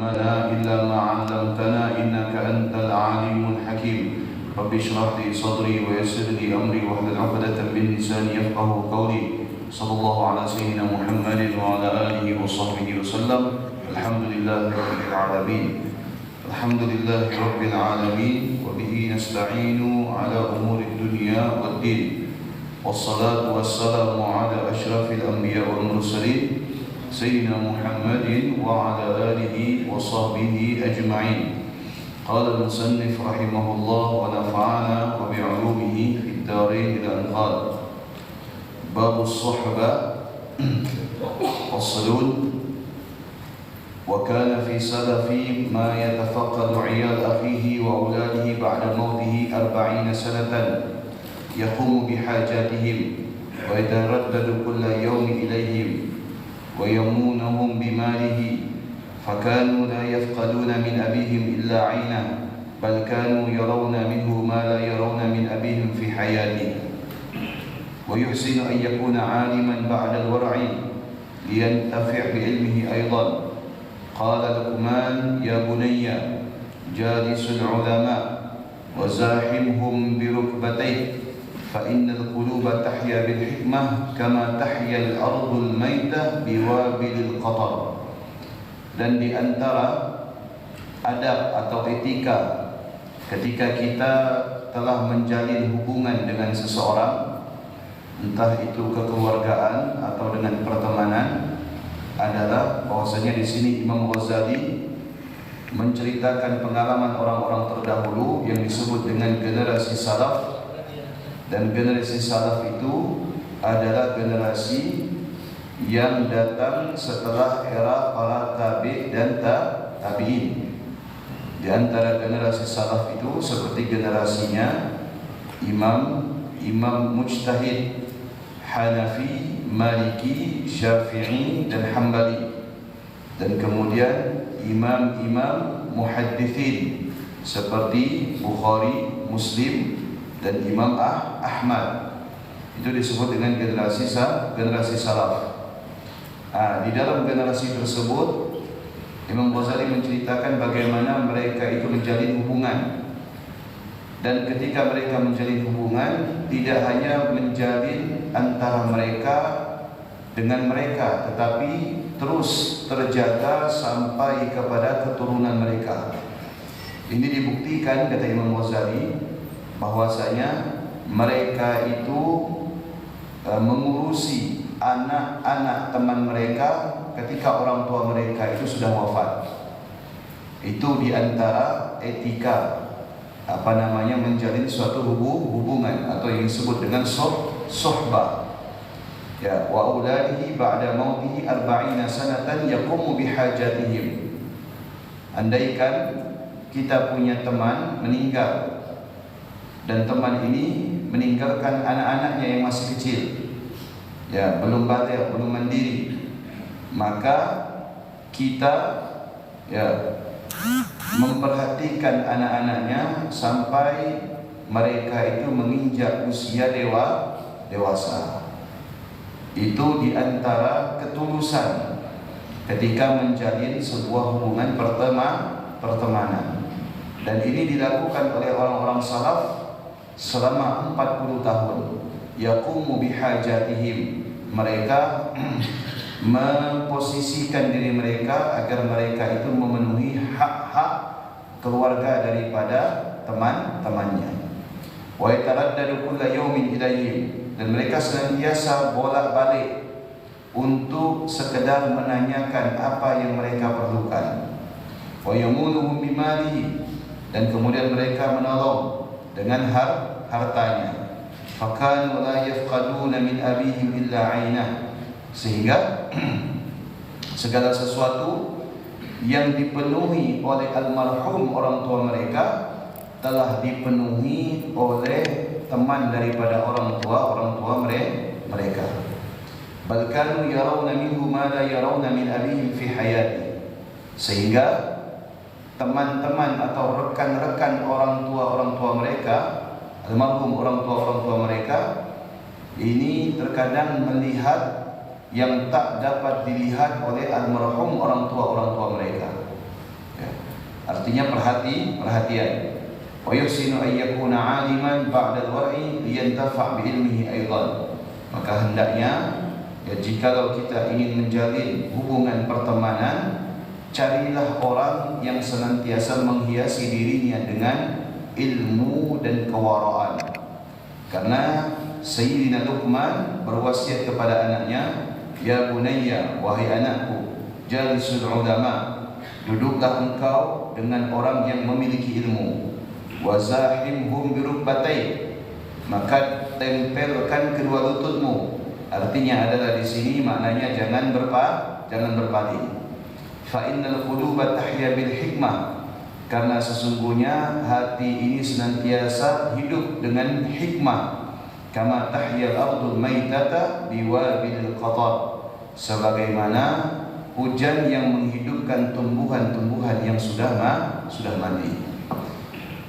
لا إلا ما علمتنا إنك أنت العليم الحكيم. رب اشرح لي صدري ويسر لي أمري واحلل عقدة من لساني يفقهوا قولي. صلى الله على سيدنا محمد وعلى آله وصحبه وسلم. الحمد لله رب العالمين. الحمد لله رب العالمين وبه نستعين على أمور الدنيا والدين. والصلاة والسلام على أشرف الأنبياء والمرسلين سيدنا محمد وعلى آله وصحبه أجمعين. قال المصنف رحمه الله ونفعنا وبعلومه في الدارين إلى أن قال: باب الصحبة فصل. وكان في سلف ما يتفقد عيال أخيه وأولاده بعد موته 40 سنة يقوم بحاجاتهم ويتردد كل يوم إليهم ويمونهم بماله، فكانوا لا يفقدون من أبيهم إلا عينه، بل كانوا يرون منه ما لا يرون من أبيهم في حياته. ويحسن أن يكون عالما بعد الورع لينتفع بعلمه أيضا. قال لقمان: يا بني جالس العلماء وزاحمهم بركبتيك، فإن القلوب تحيا بالحكمة كما تحيا الأرض الميتة بوابل القطر. Dan di antara adab atau etika ketika kita telah menjalin hubungan dengan seseorang, entah itu kekeluargaan atau dengan pertemanan, adalah bahwasanya di sini Imam Ghazali menceritakan pengalaman orang-orang terdahulu yang disebut dengan generasi salaf. Dan generasi salaf itu adalah generasi yang datang setelah era para tabi' dan tabi'in. Di antara generasi salaf itu seperti generasinya imam mujtahid Hanafi, Maliki, Syafi'i dan Hambali. Dan kemudian imam-imam muhaddithin seperti Bukhari, Muslim dan Imam Ahmad. Itu disebut dengan generasi salaf. Di dalam generasi tersebut Imam Ghazali menceritakan bagaimana mereka itu menjalin hubungan. Dan ketika mereka menjalin hubungan, tidak hanya menjalin antara mereka dengan mereka, tetapi terus terjaga sampai kepada keturunan mereka. Ini dibuktikan, kata Imam Ghazali, bahwasanya mereka itu mengurusi anak-anak teman mereka ketika orang tua mereka itu sudah wafat. Itu diantara etika menjalin suatu hubungan atau yang disebut dengan sohbah. Ya, wa auladihi ba'da mautihi 40 sanatan yaqumu bihajatihim. Andaikan kita punya teman meninggal dan teman ini meninggalkan anak-anaknya yang masih kecil, ya, belum baligh, belum mandiri, maka kita memperhatikan anak-anaknya sampai mereka itu menginjak usia dewasa. Itu diantara ketulusan ketika menjalin sebuah hubungan pertemanan. Dan ini dilakukan oleh orang-orang salaf selama 40 tahun. Yaqumu bihajatihim. Mereka memposisikan diri mereka agar mereka itu memenuhi hak-hak keluarga daripada teman-temannya. Wa yataraddadu kulla yawmin ilayhim. Dan mereka senantiasa bolak-balik untuk sekedar menanyakan apa yang mereka perlukan. Wa yamunuhum bimalihi. Dan kemudian mereka menolong dengan hartanya. Fakanu la yafqaduna min abihim illa 'ainah. Sehingga segala sesuatu yang dipenuhi oleh almarhum orang tua mereka telah dipenuhi oleh teman daripada orang tua mereka. Bal kanu yarawna minhu ma la yarawna min abihim fi hayati. Sehingga teman-teman atau rekan-rekan orang tua mereka, almarhum orang tua mereka ini terkadang melihat yang tak dapat dilihat oleh almarhum orang tua mereka. artinya perhatian. Wa yuhsinu an yakuna 'aliman ba'da al-war'i liyantafa' bi ilmihi aidan. Maka hendaknya jikalau kita ingin menjalin hubungan pertemanan, carilah orang yang senantiasa menghiasi dirinya dengan ilmu dan kewaraan. Karena Sayyidina Luqman berwasiat kepada anaknya, "Ya bunayya, wahai anakku, jalisul ulama, duduklah engkau dengan orang yang memiliki ilmu. Wazahimhum birukbatai, maka tempelkan kedua lututmu." Artinya adalah di sini maknanya jangan berpaling. Fa innal quluba tahya bil hikmah, karena sesungguhnya hati ini senantiasa hidup dengan hikmah. Kama tahya al-ardul maitata biwabil qatar, sebagaimana hujan yang menghidupkan tumbuhan-tumbuhan yang sudah mati.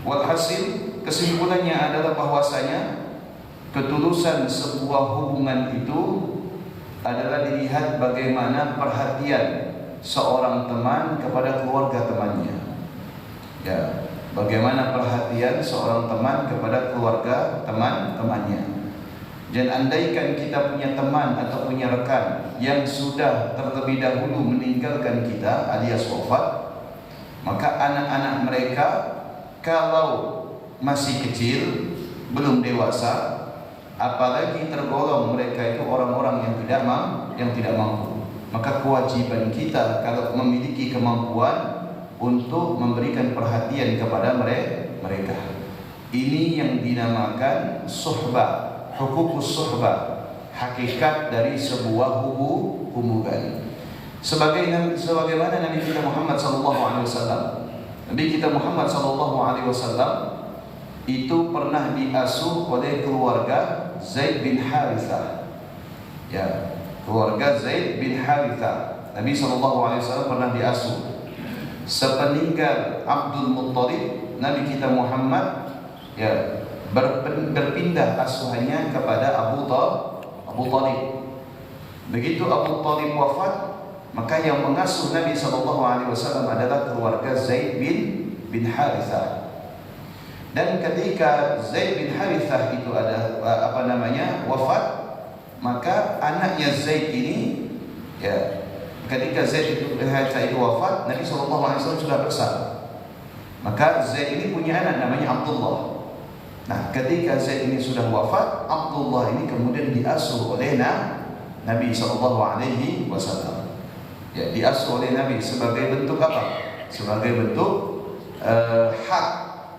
Walhasil, kesimpulannya adalah bahwasanya ketulusan sebuah hubungan itu adalah dilihat bagaimana perhatian seorang teman kepada keluarga temannya. Ya, bagaimana perhatian seorang teman kepada keluarga temannya. Dan andaikan kita punya teman atau punya rekan yang sudah terlebih dahulu meninggalkan kita alias wafat, maka anak-anak mereka kalau masih kecil, belum dewasa, apalagi tergolong mereka itu orang-orang yang tidak mampu, maka kewajiban kita kalau memiliki kemampuan untuk memberikan perhatian kepada mereka. Ini yang dinamakan suhbah, huququs suhbah, hakikat dari sebuah hubungan. Sebagaimana Nabi kita Muhammad SAW, Nabi kita Muhammad SAW itu pernah diasuh oleh keluarga Zaid bin Harithah. Ya, keluarga Zaid bin Harithah. Nabi SAW pernah diasuh. Sepeninggal Abdul Muttalib, Nabi kita Muhammad berpindah asuhannya kepada Abu Talib. Begitu Abu Talib wafat, maka yang mengasuh Nabi SAW adalah keluarga Zaid bin Harithah. Dan ketika Zaid bin Harithah itu wafat, maka anaknya Zaid ini ketika Zaid bin Harithah itu wafat, Nabi SAW sudah besar. Maka Zaid ini punya anak namanya Abdullah. Nah, ketika Zaid ini sudah wafat, Abdullah ini kemudian diasuh oleh Nabi SAW. Ya, diasuh oleh Nabi sebagai bentuk apa? Sebagai bentuk hak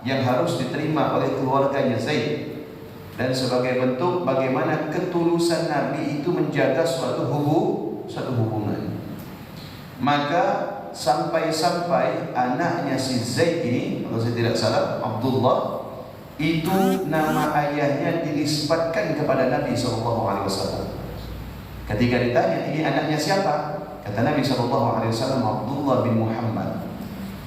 yang harus diterima oleh keluarganya Zaid, dan sebagai bentuk bagaimana ketulusan Nabi itu menjaga suatu hubungan. Maka sampai anaknya si Zaid ini, kalau saya tidak salah, Abdullah, itu nama ayahnya dinisbatkan kepada Nabi SAW. Ketika ditanya, ini anaknya siapa? Kata Nabi SAW, Abdullah bin Muhammad.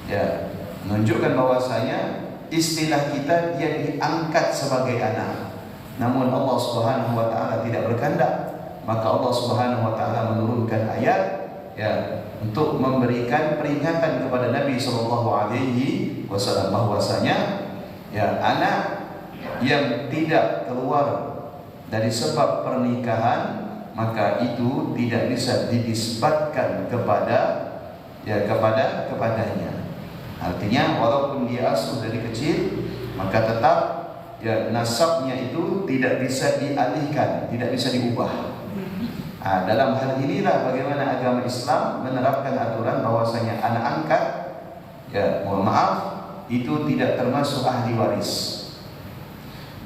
Ya, menunjukkan bahwasanya istilah kita dia diangkat sebagai anak. Namun Allah Subhanahu wa taala tidak berkehendak, maka Allah Subhanahu wa taala menurunkan ayat untuk memberikan peringatan kepada Nabi SAW bahwasanya anak yang tidak keluar dari sebab pernikahan, maka itu tidak bisa dinisbatkan kepadanya. Artinya walaupun dia asuh dari kecil, maka tetap nasabnya itu tidak bisa dialihkan, tidak bisa diubah. Dalam hal inilah bagaimana agama Islam menerapkan aturan bahwasanya anak angkat, itu tidak termasuk ahli waris.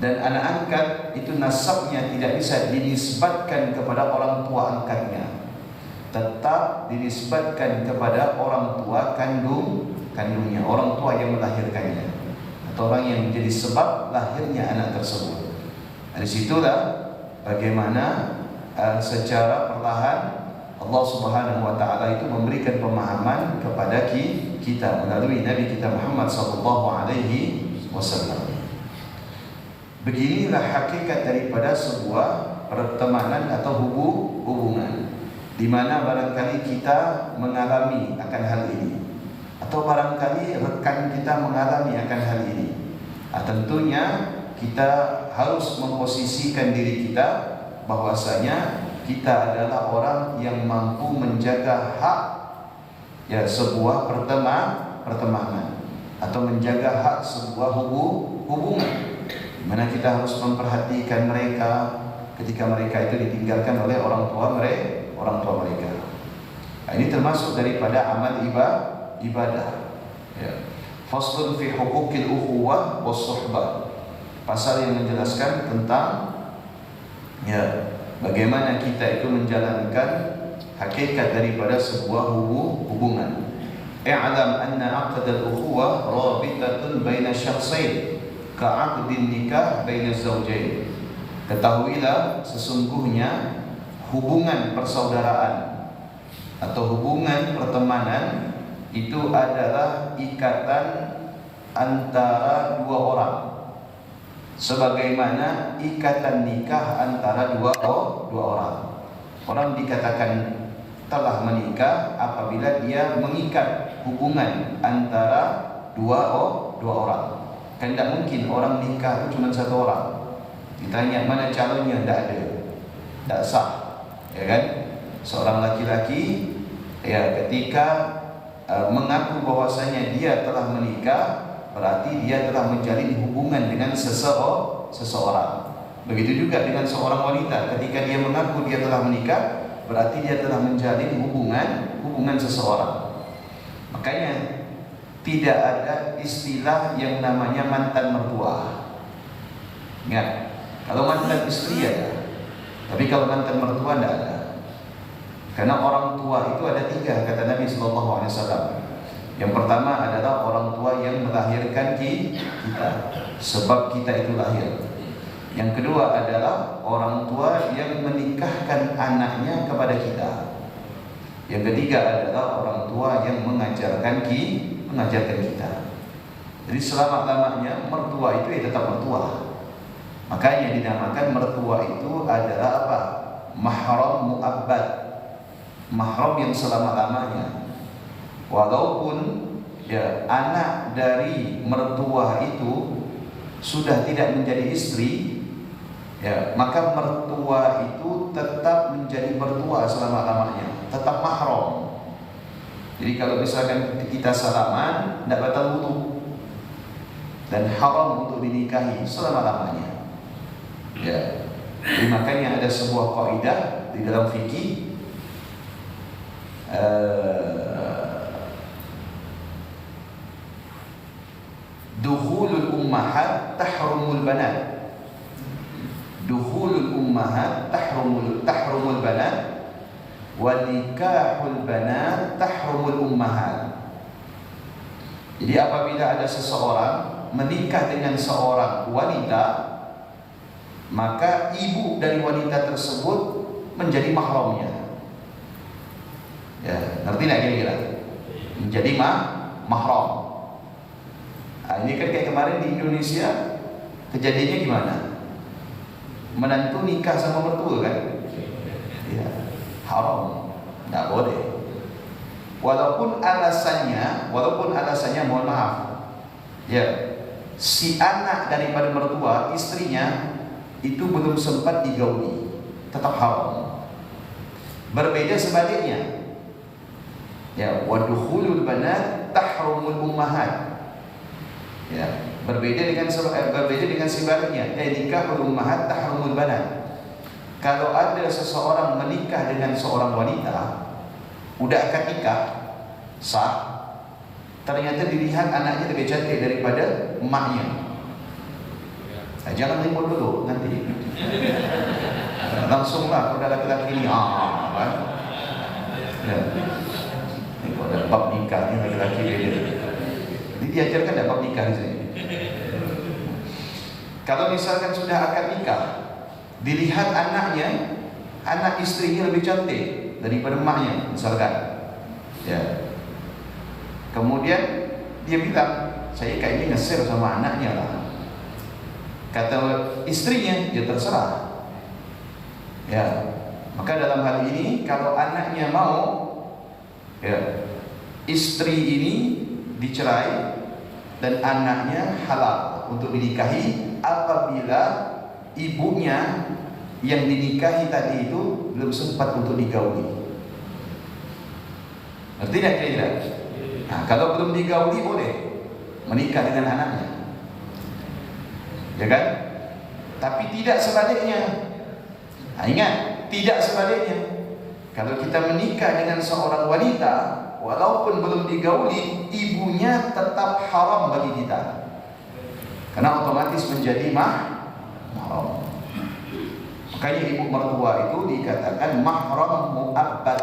Dan anak angkat itu nasabnya tidak bisa dinisbatkan kepada orang tua angkatnya, tetap dinisbatkan kepada orang tua kandungnya, orang tua yang melahirkannya, atau orang yang menjadi sebab lahirnya anak tersebut. Dari situlah bagaimana secara perlahan Allah Subhanahu wa taala itu memberikan pemahaman kepada kita melalui Nabi kita Muhammad SAW. Beginilah hakikat daripada sebuah pertemanan atau hubungan, di mana barangkali kita mengalami akan hal ini. atau barangkali rekan kita mengalami akan hal ini. Tentunya kita harus memposisikan diri kita bahwasanya kita adalah orang yang mampu menjaga hak sebuah pertemanan atau menjaga hak sebuah hubungan, di mana kita harus memperhatikan mereka ketika mereka itu ditinggalkan oleh orang tua mereka. Ini termasuk daripada amal ibadah. Faslun fi huquqil ukhuwah was suhbah. Pasal yang menjelaskan tentang bagaimana kita itu menjalankan hakikat daripada sebuah hubungan. I'lam anna 'aqd al-ukhuwah rabitatun baina syakhsain ka'aqdin nikah baina zawjain. Ketahuilah sesungguhnya hubungan persaudaraan atau hubungan pertemanan itu adalah ikatan antara dua orang, sebagaimana ikatan nikah antara dua orang. Orang dikatakan telah menikah apabila dia mengikat hubungan antara dua orang. Kan tidak mungkin orang nikah itu cuma satu orang. Ditanya mana calonnya, tidak ada, tidak sah, ya kan? Seorang laki-laki ketika mengaku bahwasanya dia telah menikah, berarti dia telah menjalin hubungan dengan seseorang. Begitu juga dengan seorang wanita, ketika dia mengaku dia telah menikah, berarti dia telah menjalin hubungan seseorang. Makanya tidak ada istilah yang namanya mantan mertua. Ingat, kalau mantan istri ada, tapi kalau mantan mertua tidak ada. Karena orang tua itu ada tiga, kata Nabi SAW. Yang pertama adalah orang tua yang melahirkan kita, sebab kita itu lahir. Yang kedua adalah orang tua yang menikahkan anaknya kepada kita. Yang ketiga adalah orang tua yang mengajarkan kita. Jadi selama-lamanya mertua itu tetap mertua. Makanya dinamakan mertua itu adalah apa? Mahram mu'abbad, mahram yang selama-lamanya. Walaupun anak dari mertua itu sudah tidak menjadi istri, maka mertua itu tetap menjadi mertua selama-lamanya, tetap mahram. Jadi kalau misalkan kita salaman, tidak batal wudu dan haram untuk dinikahi selama-lamanya. Jadi makanya ada sebuah kaidah di dalam fikih, dukhulul ummahat tahrumul banat. Dukhulul ummahat tahrumul banat wa nikahul banat tahrumul ummahat. Jadi apabila ada seseorang menikah dengan seorang wanita, maka ibu dari wanita tersebut menjadi mahramnya. Ngerti nggak kira-kira? Menjadi mahram. Ini kan kayak kemarin di Indonesia kejadiannya gimana? Menantu nikah sama mertua kan? Haram, nggak boleh. Walaupun alasannya mohon maaf, si anak daripada mertua, istrinya itu belum sempat digauli, tetap haram. Berbeda sebaliknya, wadukhulul banat tahrumul ummahat. Berbeda dengan sebaliknya, nikahul ummahat tahrumul banat. Kalau ada seseorang menikah dengan seorang wanita, udah akad nikah sah, ternyata dilihat anaknya lebih cantik daripada emaknya, jangan ribut dulu nanti. Langsunglah pada laki-laki ini, kan? Ini kalau ada bab nikah, ini laki-laki beda. Ini diajarkan ada bab nikah di sini. Kalau misalkan sudah akad nikah, dilihat anaknya, anak istrinya lebih cantik daripada emaknya, misalkan. Kemudian dia bilang, saya kayaknya nge-share sama anaknya lah. Kata istrinya, ya terserah. Maka dalam hal ini, kalau anaknya mau, istri ini dicerai dan anaknya halal untuk dinikahi apabila ibunya yang dinikahi tadi itu belum sempat untuk digauli. Ngerti tidak kira-kira? Nah, kalau belum digauli boleh menikah dengan anaknya, ya kan? Tapi tidak sebaliknya. Nah, ingat, tidak sebaliknya. Kalau kita menikah dengan seorang wanita, walaupun belum digauli, ibunya tetap haram bagi kita, karena otomatis menjadi mahram. Makanya ibu mertua itu dikatakan mahram mu'abbad,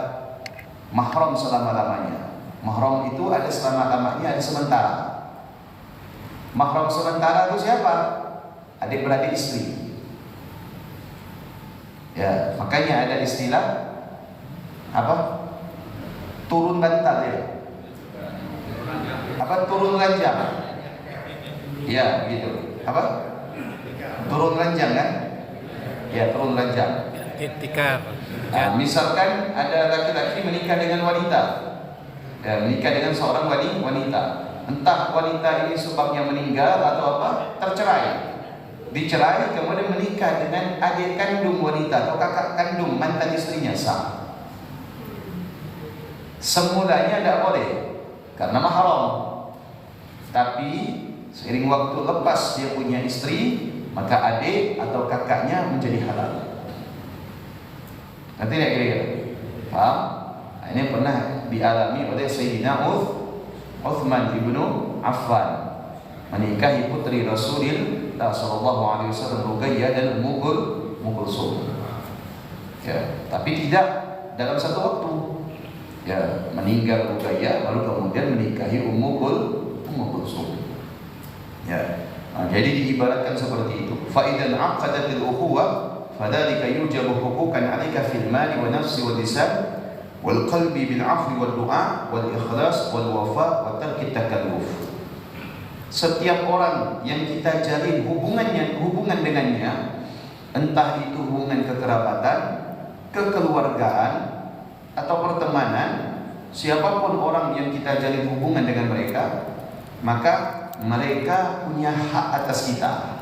mahram selama-lamanya. Mahram itu ada selama-lamanya, ada sementara. Mahram sementara itu siapa? Adik-beradik istri. Ya, makanya ada istilah apa? Turun bantal ya. Apa turun ranjang? Ya, gitu. Apa? Turun ranjang kan? Ya, turun ranjang. Tikar. Nah, misalkan ada laki-laki menikah dengan wanita, ya, menikah dengan seorang wanita. Entah wanita ini sebabnya meninggal atau apa, tercerai. Dicerai kemudian menikah dengan adik kandung wanita atau kakak kandung mantan istrinya, sah. Semulanya tidak boleh karena mahram. Tapi seiring waktu lepas dia punya istri, maka adik atau kakaknya menjadi halal. Nanti tidak kira-kira paham? Nah, ini pernah dialami oleh Sayyidina Uthman ibnu Affan, menikahi putri Rasulullah SAW Ruqayyah dan Ummu Kulsum. Ya, tapi tidak dalam satu waktu. Ya, meninggal Ruqayyah baru kemudian menikahi Ummu Kulsum. Ya. Nah, jadi diibaratkan seperti itu. Fa idzan 'aqadatil ukhuwah fadzalika yujabu huquqan 'alaika fil mali wa nafsi wal lisan wal qalbi bil 'afwi wal du'a wal ikhlas wal wafa wa tarki takalluf. Setiap orang yang kita jalin hubungan dengannya, entah itu hubungan kekerabatan, kekeluargaan atau pertemanan, siapapun orang yang kita jalin hubungan dengan mereka, maka mereka punya hak atas kita.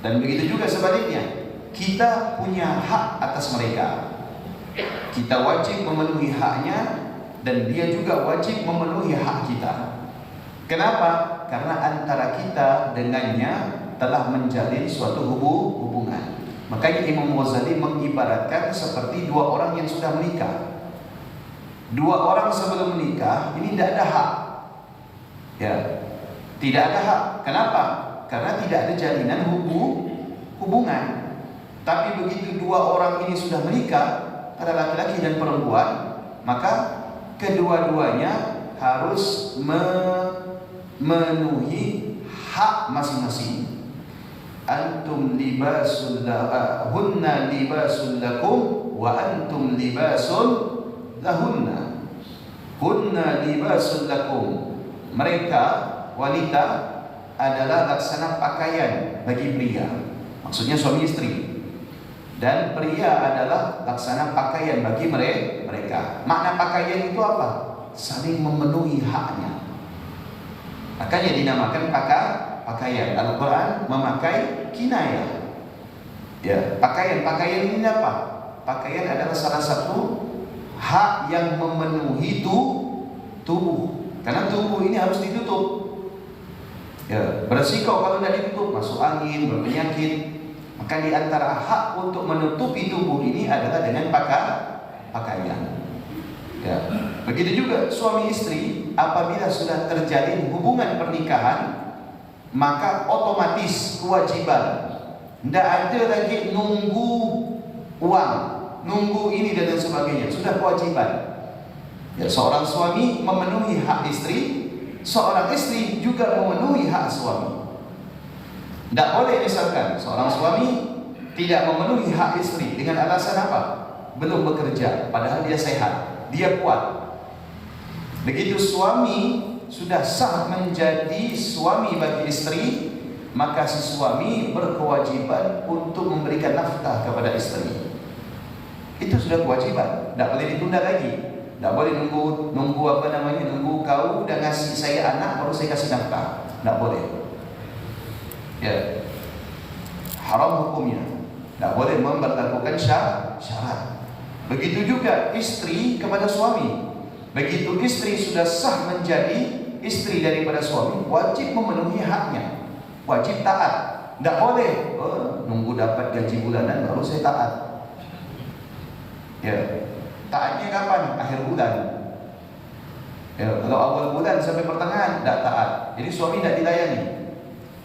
Dan begitu juga sebaliknya, kita punya hak atas mereka. Kita wajib memenuhi haknya dan dia juga wajib memenuhi hak kita. Kenapa? Karena antara kita dengannya telah menjalin suatu hubungan. Makanya Imam Ghazali mengibaratkan seperti dua orang yang sudah menikah. Dua orang sebelum menikah ini tidak ada hak. Ya, tidak ada hak. Kenapa? Karena tidak ada jalinan hubungan. Tapi begitu dua orang ini sudah menikah, ada laki-laki dan perempuan, maka kedua-duanya harus memenuhi hak masing-masing. Antum libasul hunna libasul lakum wa antum libasul lahunna. Hunna libasul lakum. Mereka wanita adalah laksana pakaian bagi pria, maksudnya suami istri, dan pria adalah laksana pakaian bagi mereka. Makna pakaian itu apa? Saling memenuhi haknya. Makanya dinamakan pakaian. Al-Quran memakai kinayah. Ya, pakaian ini apa? Pakaian adalah salah satu hak yang memenuhi tubuh. Karena tubuh ini harus ditutup. Ya, beresiko kalau tidak ditutup, masuk angin, berpenyakit. Maka di antara hak untuk menutupi tubuh ini adalah dengan pakaian. Ya, begitu juga suami istri apabila sudah terjalin hubungan pernikahan, maka otomatis kewajiban. Tidak ada lagi nunggu uang, nunggu ini dan lain sebagainya. Sudah kewajiban. Ya, seorang suami memenuhi hak istri, seorang istri juga memenuhi hak suami. Tidak boleh misalkan seorang suami tidak memenuhi hak istri dengan alasan apa? Belum bekerja, padahal dia sehat, dia kuat. Begitu suami sudah sah menjadi suami bagi istri, maka si suami berkewajiban untuk memberikan nafkah kepada istri. Itu sudah kewajiban, tidak boleh ditunda lagi. Tak boleh nunggu apa namanya, nunggu kau dah ngasih saya anak baru saya kasih nafkah. Tak boleh. Ya. Haram hukumnya. Tak boleh memperlakukan syarat. Begitu juga istri kepada suami. Begitu istri sudah sah menjadi istri daripada suami, wajib memenuhi haknya, wajib taat. Tak boleh nunggu dapat gaji bulanan baru saya taat. Ya, taatnya kapan? Akhir bulan. Ya, kalau awal bulan sampai pertengahan tak taat, jadi suami tak dilayani.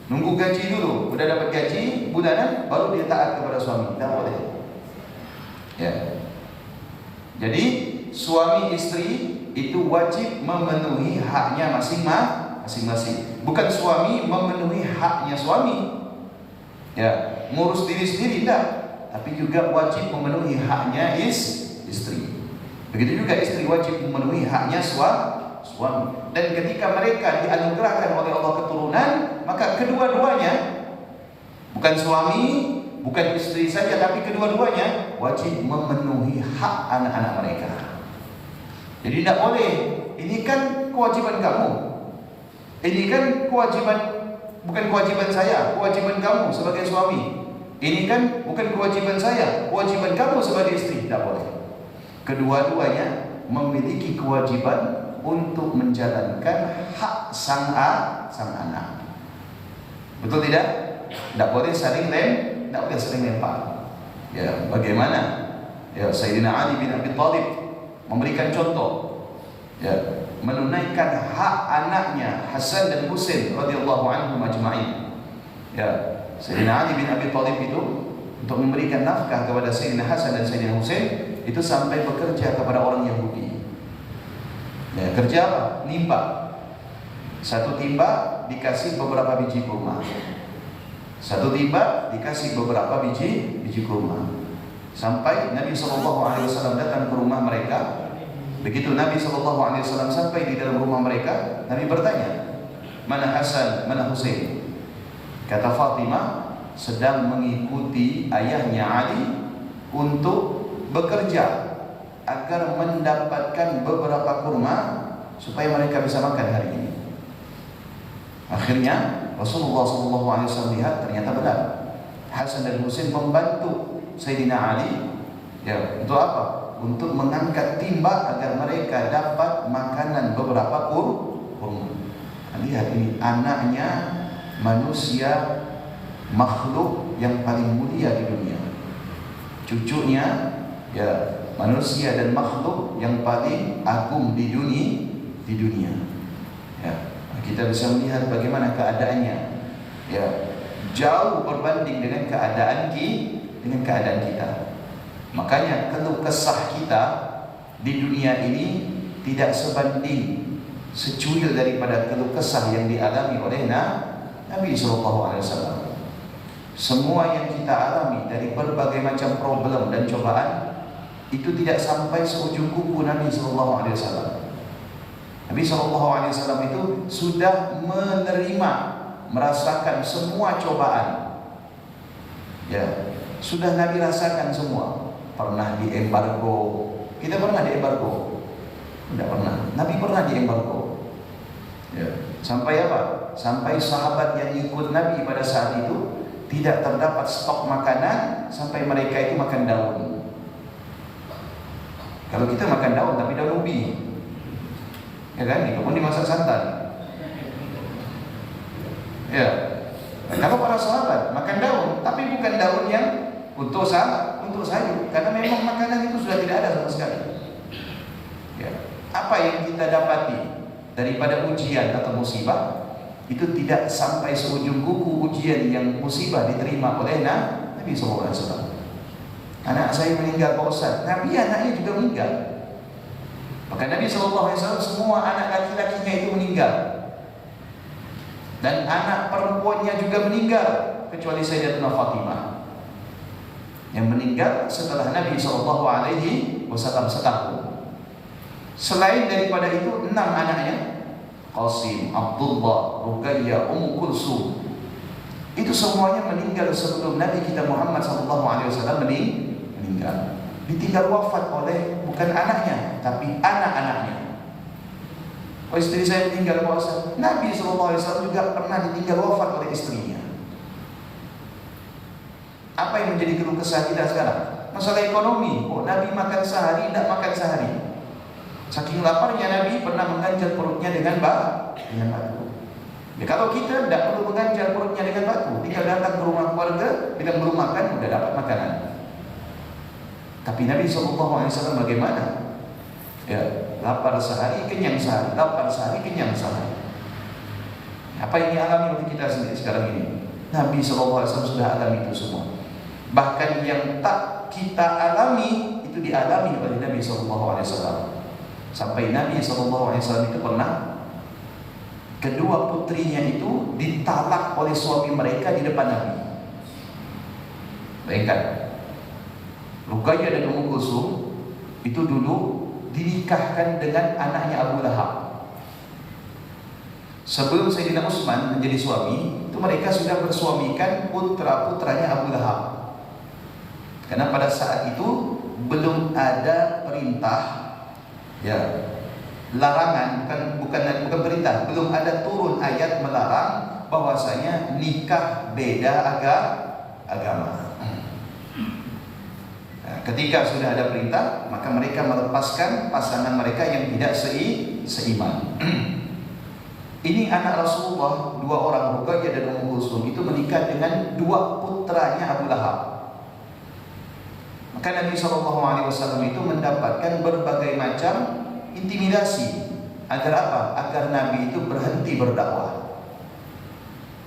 Nunggu gaji dulu, sudah dapat gaji bulanan baru dia taat kepada suami. Tak boleh. Ya. Jadi suami istri itu wajib memenuhi haknya masing-masing. Bukan suami memenuhi haknya suami. Ya, ngurus diri sendiri tidak, tapi juga wajib memenuhi haknya istri. Begitu juga istri wajib memenuhi haknya suami. Dan ketika mereka dianugerahkan oleh Allah keturunan, maka kedua-duanya, bukan suami, bukan istri saja, tapi kedua-duanya wajib memenuhi hak anak-anak mereka. Jadi tidak boleh, ini kan kewajiban kamu, ini kan kewajiban, bukan kewajiban saya, kewajiban kamu sebagai suami. Ini kan bukan kewajiban saya, kewajiban kamu sebagai istri. Tidak boleh. Kedua-duanya memiliki kewajiban untuk menjalankan hak sang anak. Betul tidak? Tidak boleh saling lempar. Ya, bagaimana? Ya, Sayyidina Ali bin Abi Thalib memberikan contoh. Ya, menunaikan hak anaknya Hasan dan Husain radhiyallahu anhum ajma'in. Ya, Sayyidina Ali bin Abi Thalib itu untuk memberikan nafkah kepada Sayyidina Hasan dan Sayyidina Husain itu sampai bekerja kepada orang Yahudi. Ya, kerja apa? Nimba. Satu timba dikasih beberapa biji kurma. Satu timba dikasih beberapa biji kurma. Sampai Nabi SAW datang ke rumah mereka. Begitu Nabi SAW sampai di dalam rumah mereka, Nabi bertanya, mana Hasan, mana Husain? Kata Fatimah, sedang mengikuti ayahnya Ali untuk bekerja agar mendapatkan beberapa kurma supaya mereka bisa makan hari ini. Akhirnya Rasulullah SAW lihat ternyata benar. Hasan dan Husain membantu Sayyidina Ali. Ya, untuk apa? Untuk mengangkat timba agar mereka dapat makanan beberapa kurma. Lihat ini, anaknya manusia, makhluk yang paling mulia di dunia. Cucunya ya manusia dan makhluk yang paling agung di dunia. Ya, kita bisa melihat bagaimana keadaannya. Ya, jauh berbanding dengan keadaan kita. Makanya keluh kesah kita di dunia ini tidak sebanding secuil daripada keluh kesah yang dialami oleh Nabi SAW. Semua yang kita alami dari berbagai macam problem dan cobaan itu tidak sampai seujung kuku Nabi SAW. Nabi SAW itu sudah menerima, merasakan semua cobaan. Ya, sudah Nabi rasakan semua. Pernah diembargo. Kita pernah diembargo? Tidak pernah. Nabi pernah diembargo. Ya. Sampai apa? Sampai sahabat yang ikut Nabi pada saat itu tidak terdapat stok makanan, sampai mereka itu makan daun. Kalau kita makan daun, tapi daun ubi, ya kan? Itu pun dimasak santan. Ya. Nah, kalau para sahabat makan daun, tapi bukan daun yang untuk sayur, karena memang makanan itu sudah tidak ada sama sekali. Ya. Apa yang kita dapati daripada ujian atau musibah itu tidak sampai seujung kuku ujian yang musibah diterima oleh Nabi SAW. Anak saya meninggal Pak Ustaz. Nabi anaknya juga meninggal. Maka Nabi SAW semua anak laki-lakinya itu meninggal, dan anak perempuannya juga meninggal, kecuali Sayyidatina Fatimah yang meninggal setelah Nabi SAW setahun. Selain daripada itu 6 anaknya, Qasim, Abdullah, Ruqayyah, Ummu Kulsum, itu semuanya meninggal sebelum Nabi kita Muhammad SAW meninggal. Ditinggal wafat oleh bukan anaknya, tapi anak-anaknya. Oh, istri saya meninggal puasa. Nabi SAW juga pernah ditinggal wafat oleh istrinya. Apa yang menjadi keluh kesah kita sekarang? Masalah ekonomi. Oh, Nabi makan sehari, tidak makan sehari. Saking laparnya Nabi pernah mengganjal perutnya dengan batu. Ya, kalau kita tidak perlu mengganjal perutnya dengan batu, tinggal datang ke rumah keluarga, bilang belum makan, sudah dapat makanan. Tapi Nabi SAW bagaimana? Ya, lapar sehari, kenyang sehari, lapar sehari, kenyang sehari. Apa yang dialami oleh kita sendiri sekarang ini? Nabi SAW sudah alami itu semua. Bahkan yang tak kita alami itu dialami oleh Nabi SAW. Sampai Nabi SAW itu pernah kedua putrinya itu ditalak oleh suami mereka di depan Nabi. Bayangkan, Ruqayyah dan Ummu Kulsum itu dulu dinikahkan dengan anaknya Abu Lahab. Sebelum Sayyidina Utsman menjadi suami, itu mereka sudah bersuamikan putra-putranya Abu Lahab. Karena pada saat itu belum ada perintah, ya, larangan, bukan perintah, belum ada turun ayat melarang bahwasanya nikah beda agama. Ketika sudah ada perintah, maka mereka melepaskan pasangan mereka yang tidak seiman. Ini anak Rasulullah, dua orang, Ruqayyah dan Ummu Kulsum, itu menikah dengan dua putranya Abu Lahab. Maka Nabi SAW itu mendapatkan berbagai macam intimidasi. Agar apa? Agar Nabi itu berhenti berdakwah.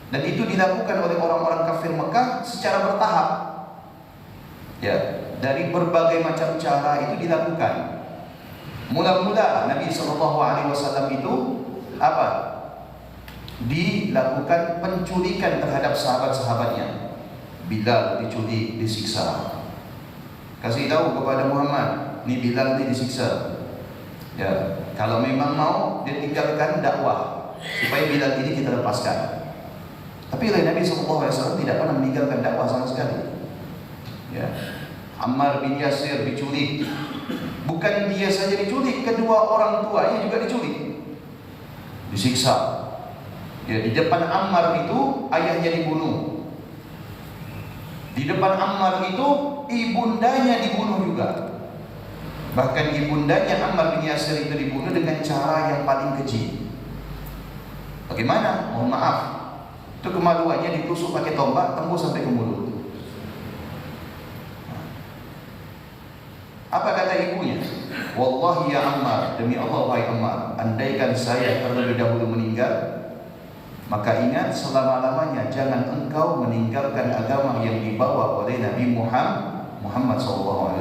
Dan itu dilakukan oleh orang-orang kafir Mekah secara bertahap. Ya, dari berbagai macam cara itu dilakukan. Mula-mula Nabi SAW itu apa? Dilakukan penculikan terhadap sahabat-sahabatnya. Bilal diculik, disiksa. Kasih tahu kepada Muhammad, ini Bilal ini disiksa. Ya, kalau memang mau dia tinggalkan dakwah supaya Bilal ini kita lepaskan. Tapi Nabi SAW tidak pernah meninggalkan dakwah sama sekali. Ya. Ammar bin Yasir diculik. Bukan dia saja diculik, kedua orang tuanya juga diculik, disiksa. Ya, di depan Ammar itu ayahnya dibunuh. Di depan Ammar itu ibundanya dibunuh juga. Bahkan ibundanya Ammar bin Yasir itu dibunuh dengan cara yang paling keji. Bagaimana? Mohon maaf, itu kemaluannya ditusuk pakai tombak tembus sampai ke mulut. Apa kata ibunya? Wallahi ya Ammar, demi Allah wahai Ammar, andaikan saya terlebih dahulu meninggal, maka ingat selama-lamanya jangan engkau meninggalkan agama yang dibawa oleh Nabi Muhammad SAW.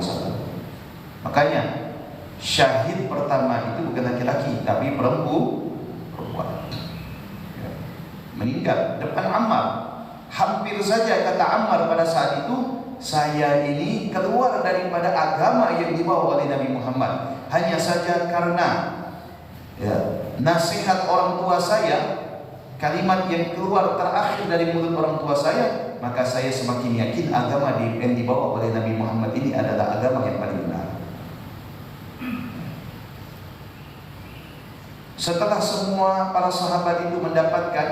Makanya syahid pertama itu bukan laki-laki tapi perempuan. Ya. Meninggal depan Ammar. Hampir saja kata Ammar pada saat itu, saya ini keluar daripada agama yang dibawa oleh Nabi Muhammad hanya saja karena nasihat orang tua saya, kalimat yang keluar terakhir dari mulut orang tua saya, maka saya semakin yakin agama yang dibawa oleh Nabi Muhammad ini adalah agama yang paling benar. Setelah semua para sahabat itu mendapatkan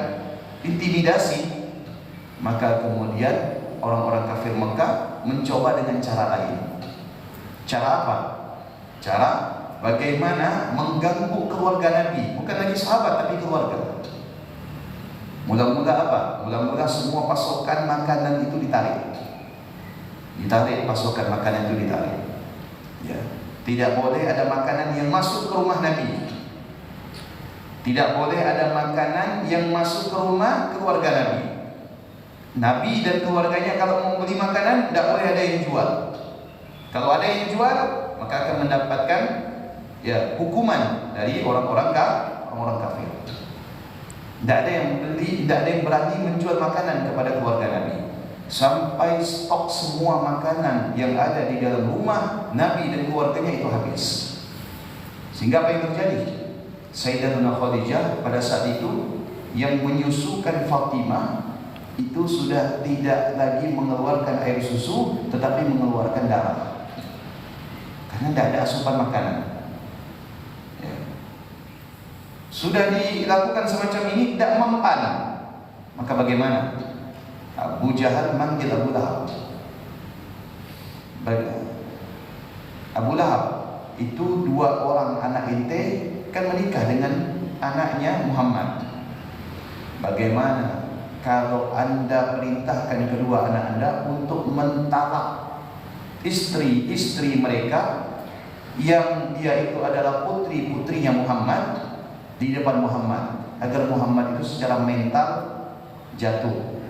intimidasi, maka kemudian orang-orang kafir Mekah mencoba dengan cara lain. Cara apa? Cara bagaimana mengganggu keluarga Nabi, bukan lagi sahabat tapi keluarga. Mula-mula apa? Mula-mula semua pasokan makanan itu ditarik. Pasokan makanan itu ditarik. Ya. Tidak boleh ada makanan yang masuk ke rumah Nabi. Tidak boleh ada makanan yang masuk ke rumah keluarga Nabi. Nabi dan keluarganya kalau mau beli makanan tidak boleh ada yang jual. Kalau ada yang jual, maka akan mendapatkan hukuman dari orang-orang kafir. Tidak ada yang beli, tidak ada yang berani menjual makanan kepada keluarga Nabi. Sampai stok semua makanan yang ada di dalam rumah Nabi dan keluarganya itu habis. Sehingga apa yang terjadi? Sayyidatuna Khadijah pada saat itu yang menyusukan Fatimah itu sudah tidak lagi mengeluarkan air susu, tetapi mengeluarkan darah. Karena tidak ada asupan makanan. Sudah dilakukan semacam ini tidak mempan, maka bagaimana? Abu Jahal manggil Abu Lahab. Abu Lahab itu 2 orang anak ente kan menikah dengan anaknya Muhammad. Bagaimana kalau anda perintahkan kedua anak anda untuk mentalak istri-istri mereka yang dia itu adalah putri-putrinya Muhammad di depan Muhammad, agar Muhammad itu secara mental jatuh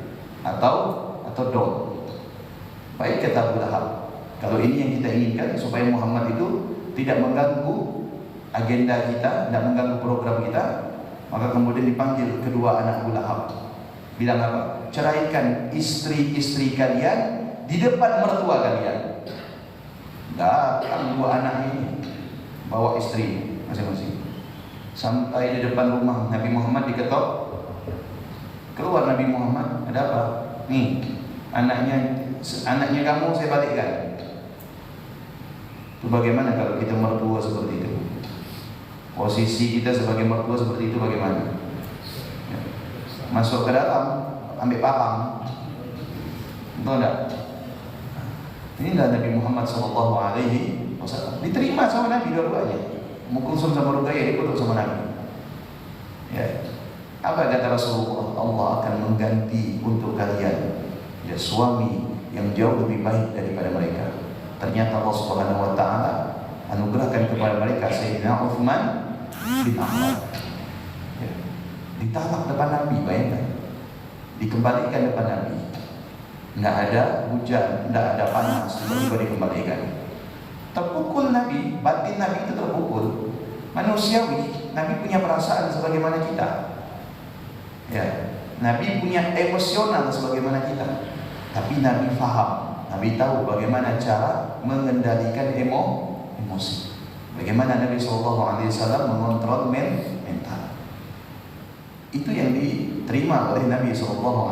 atau down. Baik, kata Abu Lahab, kalau ini yang kita inginkan supaya Muhammad itu tidak mengganggu agenda kita, tidak mengganggu program kita, maka kemudian dipanggil kedua anak Abu Lahab. Bilang apa? Ceraikan istri-istri kalian di depan mertua kalian. Datang 2 anak ini bawa istri masing-masing. Sampai di depan rumah Nabi Muhammad diketok. Keluar Nabi Muhammad, ada apa? Nih, anaknya kamu saya balikkan. Itu bagaimana kalau kita mertua seperti itu? Posisi kita sebagai mertua seperti itu bagaimana? Ya. Masuk ke dalam, ambil palang. Betul enggak? Ini adalah Nabi Muhammad SAW. Diterima sama Nabi dua-duanya. Mukulsum sama Ruqayyah dikutuk sama Nabi. Ya. Apa kata Rasulullah? Allah akan mengganti untuk kalian ya suami yang jauh lebih baik daripada mereka. Ternyata Allah Subhanahu wa taala anugerahkan kepada mereka Sayyidina Utsman bin Affan. Ya. Ditalak depan Nabi, bayangkan. Dikembalikan depan Nabi. Tidak ada hujan, tidak ada panas, tiba-tiba dikembalikan. Terpukul Nabi, batin Nabi itu terpukul. Manusiawi, Nabi punya perasaan sebagaimana kita. Ya, Nabi punya emosional sebagaimana kita. Tapi Nabi faham, Nabi tahu bagaimana cara mengendalikan emosi. Bagaimana Nabi SAW mengontrol mental. Itu yang diterima oleh Nabi SAW.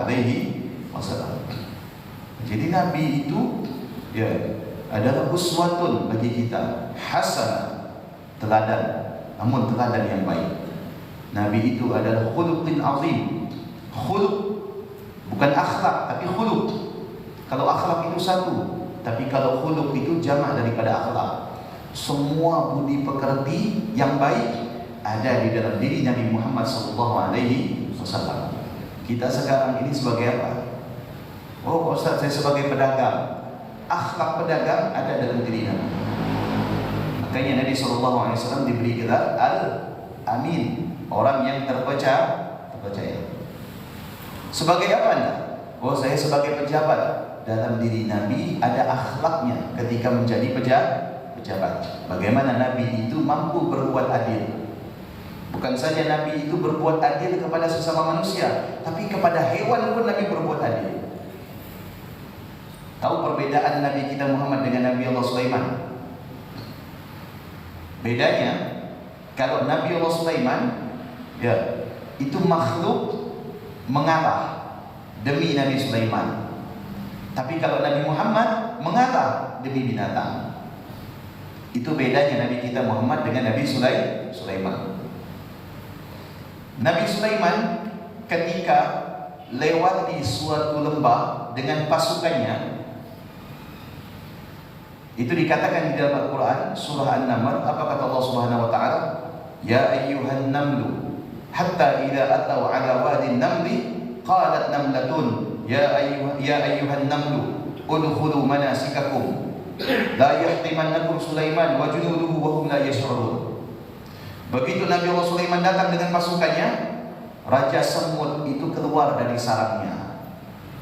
Jadi Nabi itu ya adalah uswatun bagi kita, hasanah, teladan, namun teladan yang baik. Nabi itu adalah khuluqin azim. Khuluq bukan akhlak tapi khuluq. Kalau akhlak itu satu, tapi kalau khuluq itu jamak daripada akhlak. Semua budi pekerti yang baik ada di dalam diri Nabi Muhammad SAW. Kita sekarang ini sebagai apa? Oh Ustaz, saya sebagai pedagang. Akhlak pedagang ada dalam diri Nabi. Makanya Nabi SAW diberi gelar Al-Amin, orang yang terpercaya. Sebagai apa Anda? Oh, saya sebagai pejabat. Dalam diri Nabi ada akhlaknya ketika menjadi pejabat. Bagaimana Nabi itu mampu berbuat adil. Bukan saja Nabi itu berbuat adil kepada sesama manusia, tapi kepada hewan pun Nabi berbuat adil. Tahu perbedaan Nabi kita Muhammad dengan Nabi Allah Sulaiman? Bedanya, kalau Nabi Allah Sulaiman ya, itu makhluk mengalah demi Nabi Sulaiman. Tapi kalau Nabi Muhammad mengalah demi binatang. Itu bedanya Nabi kita Muhammad dengan Nabi Sulaiman. Nabi Sulaiman ketika lewat di suatu lembah dengan pasukannya, itu dikatakan di dalam Al-Quran surah An-Naml, apa kata Allah Subhanahu wa taala? Ya ayyuhan namlu hatta idza ataw ala wadi namli qalat namlatun ya ayyuhan namlu udkhulu manasikakum la yahtimannakum Sulaiman wa junuduhu wa hum la yash'urun. Begitu Nabi Allah Sulaiman datang dengan pasukannya, Raja Semut itu keluar dari sarangnya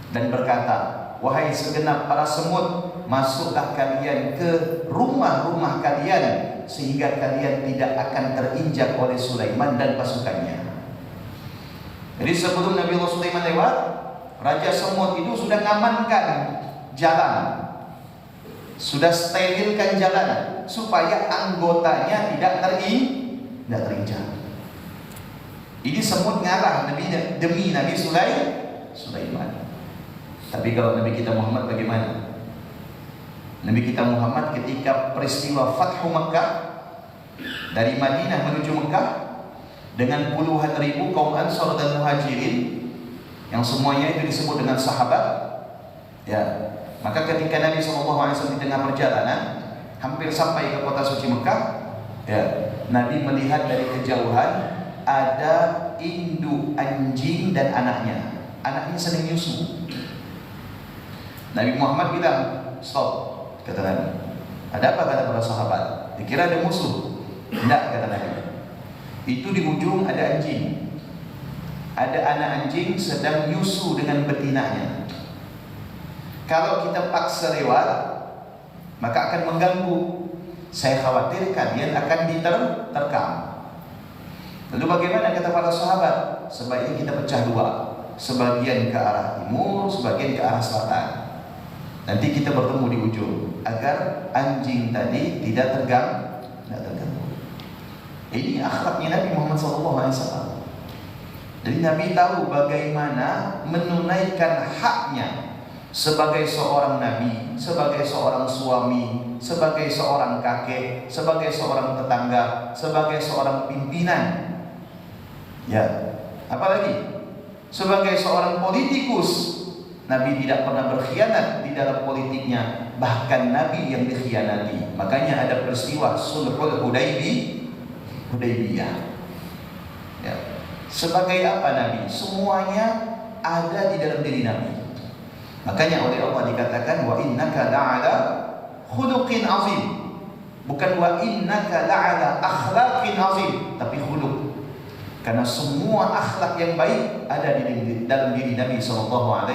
dan berkata, wahai segenap para semut, masuklah kalian ke rumah-rumah kalian sehingga kalian tidak akan terinjak oleh Sulaiman dan pasukannya. Jadi sebelum Nabi Allah Sulaiman lewat, Raja Semut itu sudah mengamankan jalan, sudah sterilkan jalan supaya anggotanya tidak terinjak. Ini semut ngalah demi Nabi Sulaiman. Tapi kalau Nabi kita Muhammad bagaimana? Nabi kita Muhammad ketika peristiwa Fathu Makkah, dari Madinah menuju Mekah, dengan puluhan ribu kaum Ansar dan Muhajirin yang semuanya itu disebut dengan sahabat. Ya, maka ketika Nabi SAW di tengah perjalanan hampir sampai ke kota suci Mekah, ya, Nabi melihat dari kejauhan ada induk anjing dan anaknya. Anaknya sedang nyusu. Nabi Muhammad bilang, "Stop," kata Nabi. "Ada apa?" kata para sahabat. "Dikira ada musuh." "Tidak," kata Nabi. "Itu di ujung ada anjing. Ada anak anjing sedang nyusu dengan betinanya. Kalau kita paksa lewat, maka akan mengganggu. Saya khawatir kalian akan diterkam." Lalu bagaimana kata para sahabat? "Sebaiknya kita pecah dua. Sebagian ke arah timur, sebagian ke arah selatan. Nanti kita bertemu di ujung agar anjing tadi tidak terganggu." Ini akhlaknya Nabi Muhammad SAW. Jadi Nabi tahu bagaimana menunaikan haknya sebagai seorang nabi, sebagai seorang suami, sebagai seorang kakek, sebagai seorang tetangga, sebagai seorang pimpinan. Ya, apalagi sebagai seorang politikus, Nabi tidak pernah berkhianat di dalam politiknya. Bahkan Nabi yang dikhianati. Makanya ada peristiwa Sulhul Hudaybiyah. Ya. Sebagai apa Nabi? Semuanya ada di dalam diri Nabi. Makanya oleh Allah dikatakan wa innaka la'ala khuluqin azim. Bukan wa innaka la'ala akhlaqin azim, tapi khuluq. Karena semua akhlak yang baik ada di dalam diri Nabi SAW.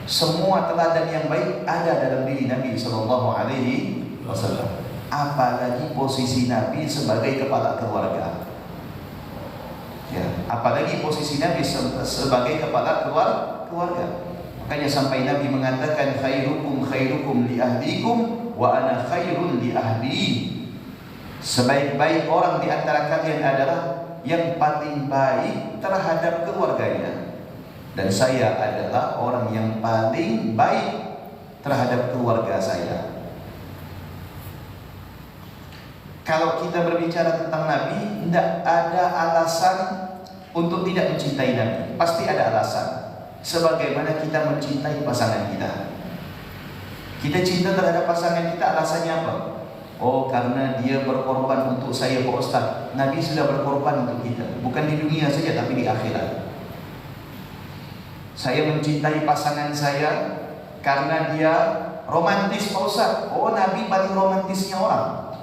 Semua teladan yang baik ada dalam diri Nabi SAW. Apalagi posisi Nabi sebagai kepala keluarga. Ya, apalagi posisi Nabi sebagai kepala keluarga. Makanya sampai Nabi mengatakan khairukum li ahlikum wa ana khairun li ahli. Sebaik-baik orang di antara kalian adalah yang paling baik terhadap keluarganya, dan saya adalah orang yang paling baik terhadap keluarga saya. Kalau kita berbicara tentang Nabi, tidak ada alasan untuk tidak mencintai Nabi. Pasti ada alasan. Sebagaimana kita mencintai pasangan kita. Kita cinta terhadap pasangan kita, alasannya apa? Oh, karena dia berkorban untuk saya, Pak Ustaz. Nabi sudah berkorban untuk kita, bukan di dunia saja tapi di akhirat. Saya mencintai pasangan saya karena dia romantis, Pak Ustaz. Oh, Nabi paling romantisnya orang.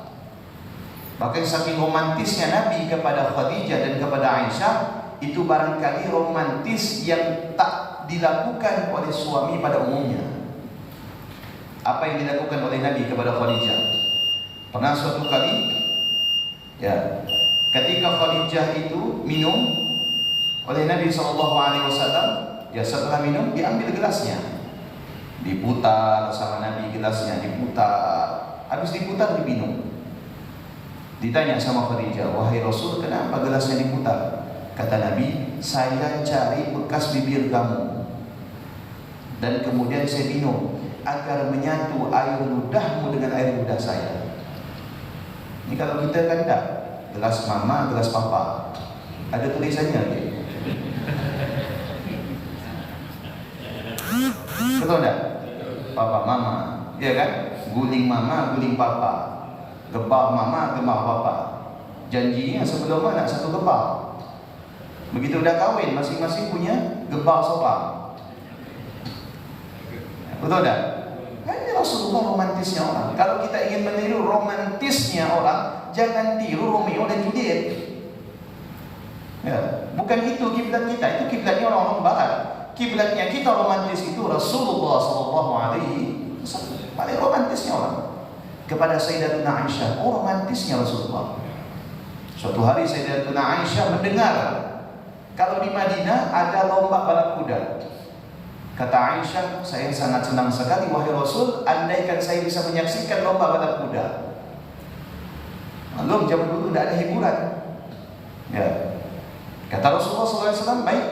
Bahkan saking romantisnya Nabi kepada Khadijah dan kepada Aisyah, itu barangkali romantis yang tak dilakukan oleh suami pada umumnya. Apa yang dilakukan oleh Nabi kepada Khadijah? Pernah suatu kali, ya, ketika Khadijah itu minum oleh Nabi SAW, ya setelah minum diambil gelasnya, diputar sama Nabi gelasnya, diputar, habis diputar diminum. Ditanya sama Khadijah, "Wahai Rasul, kenapa gelasnya diputar?" Kata Nabi, "Saya cari bekas bibir kamu dan kemudian saya minum agar menyatu air ludahmu dengan air ludah saya." Ini kalau kita kan enggak, gelas mama, gelas papa, ada tulisannya gitu. Betul enggak? Papa mama, iya kan? Guling mama, guling papa, gebah mama, gebah papa. Janjinya sebelum anak satu gebah. Begitu udah kawin, masing-masing punya gebah sofa. Betul enggak? Ini Rasulullah romantisnya orang. Kalau kita ingin meniru romantisnya orang, jangan tiru Romeo dan Juliet. Ya, bukan itu kiblat kita, itu kiblatnya orang-orang Barat. Kiblatnya kita romantis itu Rasulullah SAW. Paling romantisnya orang. Kepada Sayyidatuna Aisyah, oh romantisnya Rasulullah. Suatu hari Sayyidatuna Aisyah mendengar kalau di Madinah ada lomba balap kuda. Kata Aisyah, "Saya sangat senang sekali wahai Rasul, andaikan saya bisa menyaksikan lomba balap kuda." Belum, zaman dulu tidak ada hiburan. Ya. Kata Rasulullah SAW, "Baik,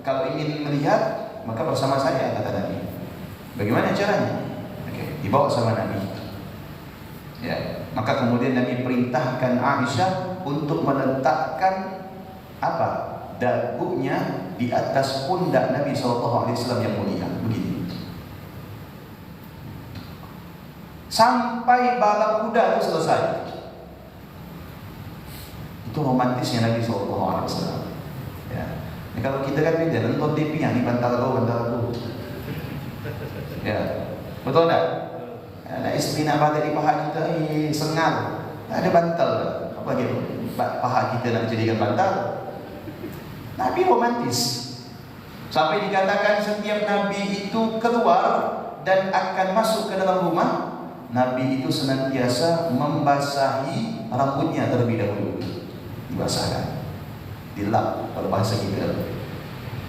kalau ingin melihat maka bersama saya," kata Nabi. Bagaimana caranya? Oke, dibawa sama Nabi. Ya, maka kemudian Nabi perintahkan Aisyah untuk meletakkan apa? Dagunya di atas pundak Nabi SAW yang mulia, begini. Sampai balap kuda itu selesai. Itu romantisnya Nabi SAW. Ya. Nah, kalau kita kan beda, nonton TV yang di bantal aku. Ya, betul tak? Ada istri nak balik di paha kita, sengal. Tak ada bantal. Apa gitu? Paha kita nak jadikan bantal. Nabi romantis. Sampai dikatakan setiap Nabi itu keluar dan akan masuk ke dalam rumah, Nabi itu senantiasa membasahi rambutnya terlebih dahulu. Dibasahkan, dilap kalau bahasa kita.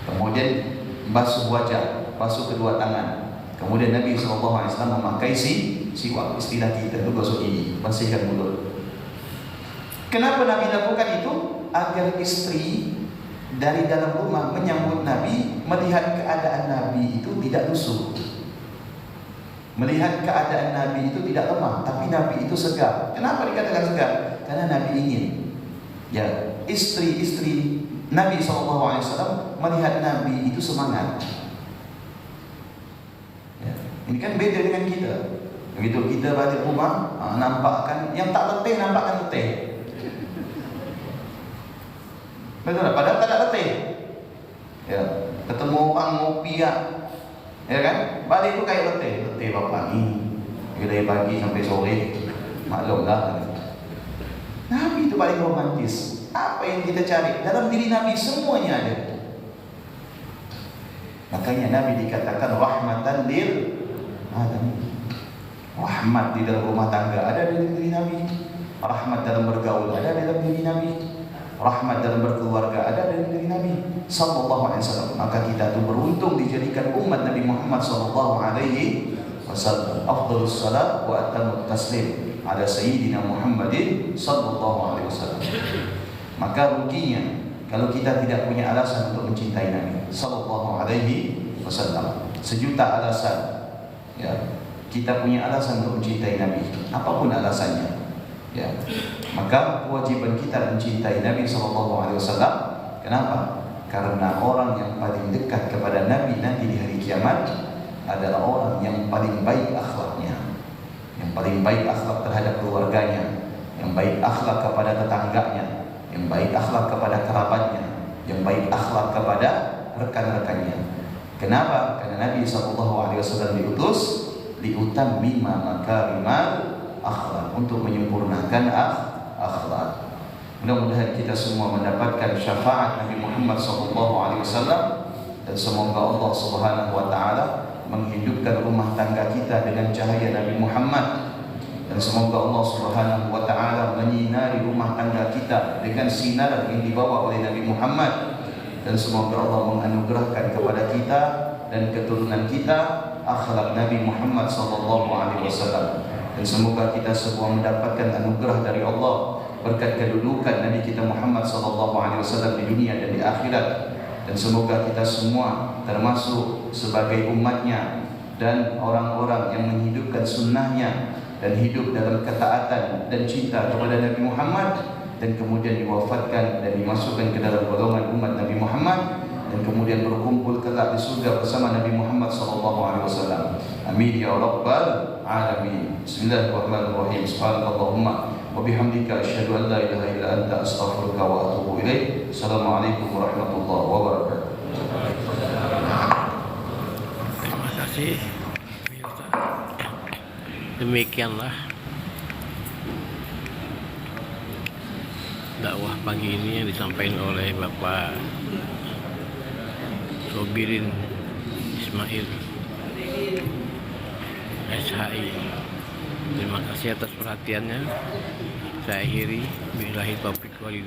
Kemudian basuh wajah, basuh kedua tangan. Kemudian Nabi SAW memakai siwak, istilah kita itu gosok gigi, bersihkan mulut. Kenapa Nabi lakukan itu? Agar istri dari dalam rumah menyambut Nabi, melihat keadaan Nabi itu tidak lusuh, melihat keadaan Nabi itu tidak lemah, tapi Nabi itu segar. Kenapa dikatakan segar? Karena Nabi ingin, ya, istri-istri Nabi SAW melihat Nabi itu semangat. Ya, ini kan beda dengan kita. Begitu kita balik rumah, nampakkan yang tak letih, nampakkan letih. Betul tak? Padahal tak ada letih. Ya, ketemu orang ngopi ya kan? Balik itu kayak letih bapak ni. Dari pagi sampai sore, maklumlah. Nabi itu paling romantis. Apa yang kita cari? Dalam diri Nabi semuanya ada. Makanya Nabi dikatakan rahmatan lil alamin. Rahmat di dalam rumah tangga ada dalam diri Nabi. Rahmat dalam bergaul ada dalam diri Nabi. Rahmat dalam berkeluarga ada dalam diri Nabi sallallahu alaihi wasallam. Maka kita tuh beruntung dijadikan umat Nabi Muhammad sallallahu alaihi wasallam. Afdhalus salat wa atamut taslim ala sayyidina Muhammadin sallallahu alaihi wasallam. Maka ruginya kalau kita tidak punya alasan untuk mencintai Nabi sallallahu alaihi wasallam. Sejuta alasan, ya, kita punya alasan untuk mencintai Nabi, apapun alasannya. Ya, maka kewajiban kita mencintai Nabi SAW. Kenapa? Karena orang yang paling dekat kepada Nabi nanti di hari kiamat adalah orang yang paling baik akhlaknya, yang paling baik akhlak terhadap keluarganya, yang baik akhlak kepada tetangganya, yang baik akhlak kepada kerabatnya, yang baik akhlak kepada rekan-rekannya. Kenapa? Karena Nabi SAW diutus liutammima makarimal akhlak, untuk menyempurnakan akhlak. Mudah-mudahan kita semua mendapatkan syafaat Nabi Muhammad SAW, dan semoga Allah Subhanahu wa taala menghidupkan rumah tangga kita dengan cahaya Nabi Muhammad, dan semoga Allah Subhanahu wa taala menyinari rumah tangga kita dengan sinar yang dibawa oleh Nabi Muhammad, dan semoga Allah menganugerahkan kepada kita dan keturunan kita akhlak Nabi Muhammad SAW. Dan semoga kita semua mendapatkan anugerah dari Allah berkat kedudukan Nabi kita Muhammad SAW di dunia dan di akhirat. Dan semoga kita semua termasuk sebagai umatnya dan orang-orang yang menghidupkan sunnahnya dan hidup dalam ketaatan dan cinta kepada Nabi Muhammad, dan kemudian diwafatkan dan dimasukkan ke dalam golongan umat Nabi Muhammad, dan kemudian berkumpul kelak di surga bersama Nabi Muhammad SAW. Amin ya rabbal alamin. Bismillahirrahmanirrahim. Subhanakallahumma wa bihamdika asyhadu an la ilaha illa anta astaghfiruka wa atubu ilaik. Assalamualaikum warahmatullahi wabarakatuh. Terima kasih. Demikianlah dakwah pagi ini yang disampaikan oleh Bapak Sobirin Ismail SHI. Terima kasih atas perhatiannya. Saya akhiri, billahi taufiq wal hidayah.